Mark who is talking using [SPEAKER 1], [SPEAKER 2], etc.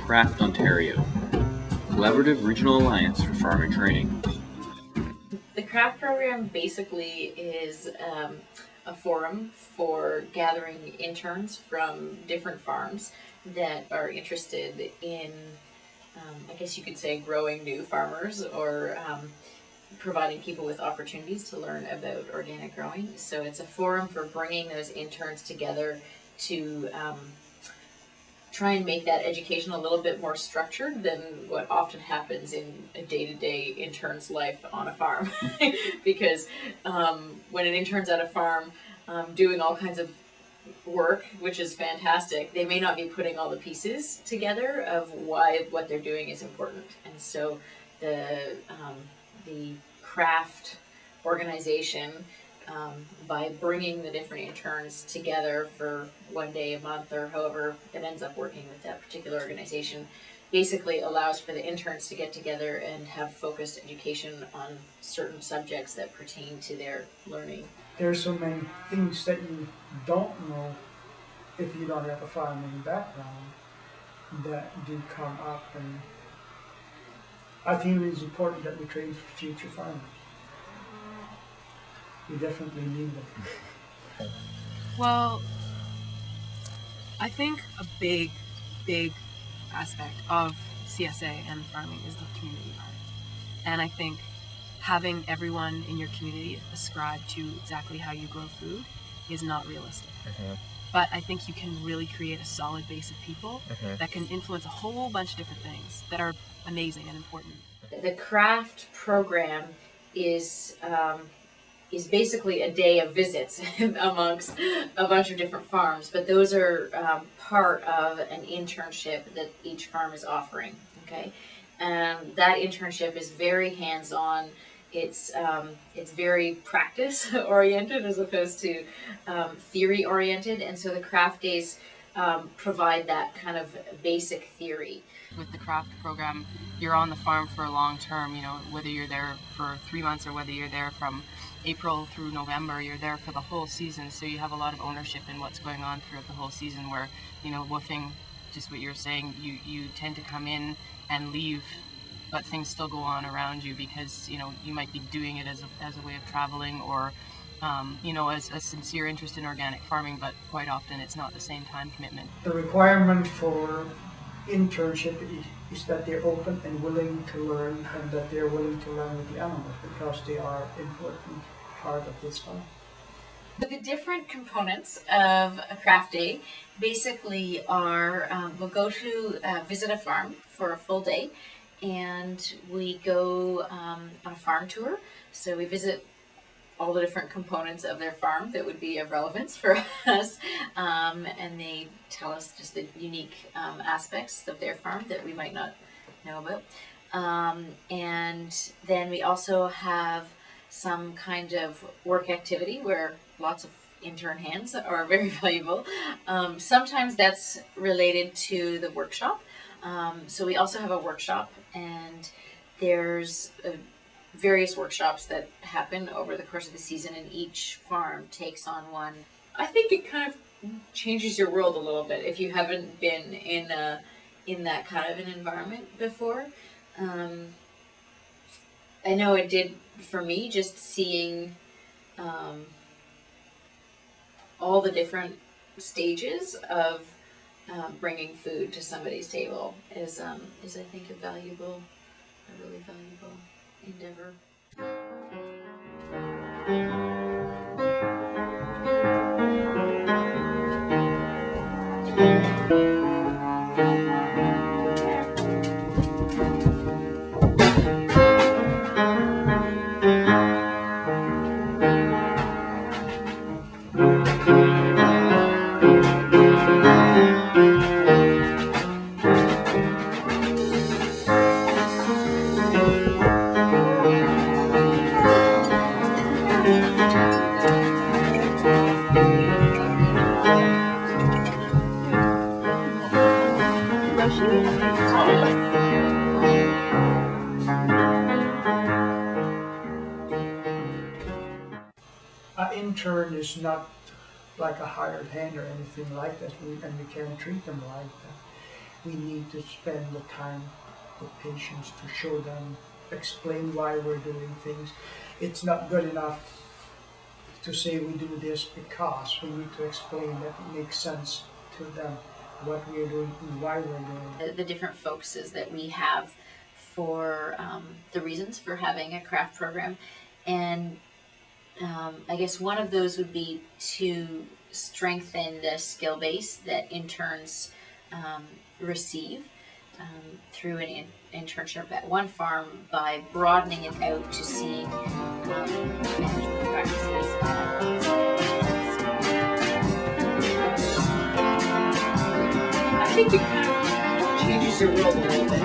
[SPEAKER 1] Craft Ontario, Collaborative Regional Alliance for Farming Training.
[SPEAKER 2] The craft program basically is a forum for gathering interns from different farms that are interested in, I guess you could say, growing new farmers or providing people with opportunities to learn about organic growing. So it's a forum for bringing those interns together to try and make that education a little bit more structured than what often happens in a day-to-day intern's life on a farm. Because when an intern's at a farm doing all kinds of work, which is fantastic, they may not be putting all the pieces together of why what they're doing is important. And so the craft organization, by bringing the different interns together for one day a month or however it ends up working with that particular organization, basically allows for the interns to get together and have focused education on certain subjects that pertain to their learning.
[SPEAKER 3] There are so many things that you don't know if you don't have a farming background that do come up, and I feel it's important that we train future farmers. We definitely need them.
[SPEAKER 4] Well, I think a big aspect of CSA and farming is the community part. And I think having everyone in your community ascribe to exactly how you grow food is not realistic. But I think you can really create a solid base of people that can influence a whole bunch of different things that are amazing and important.
[SPEAKER 2] The craft program is basically a day of visits amongst a bunch of different farms, but those are part of an internship that each farm is offering. Okay, that internship is very hands-on. It's very practice oriented as opposed to theory oriented, and so the craft days provide that kind of basic theory.
[SPEAKER 4] With the craft program, you're on the farm for a long term, you know, whether you're there for 3 months or whether you're there from April through November, you're there for the whole season, so you have a lot of ownership in what's going on throughout the whole season, where, you know, woofing, just what you're saying, you tend to come in and leave, but things still go on around you because, you know, you might be doing it as a way of traveling or, you know, as a sincere interest in organic farming, but quite often it's not the same time commitment.
[SPEAKER 3] The requirement for internship is that they're open and willing to learn, and that they're willing to learn with the animals because they are an important part of this farm.
[SPEAKER 2] The different components of a craft day basically are we'll go to visit a farm for a full day, and we go on a farm tour. So we visit all the different components of their farm that would be of relevance for us, and they tell us just the unique aspects of their farm that we might not know about. And then we also have some kind of work activity where lots of intern hands are very valuable. Sometimes that's related to the workshop. So we also have a workshop, and there's various workshops that happen over the course of the season, and each farm takes on one. I think it kind of changes your world a little bit if you haven't been in that kind of an environment before. I know it did for me, just seeing all the different stages of bringing food to somebody's table is I think a really valuable endeavor.
[SPEAKER 3] An intern is not like a hired hand or anything like that, and we can't treat them like that. We need to spend the time with patients to show them, explain why we're doing things. It's not good enough to say we do this because. We need to explain that it makes sense to them what we're doing and why we're doing it.
[SPEAKER 2] The different focuses that we have for the reasons for having a craft program. And I guess one of those would be to strengthen the skill base that interns receive through an internship at one farm by broadening it out to seeing management practices. I think it kind of changes your world a little bit.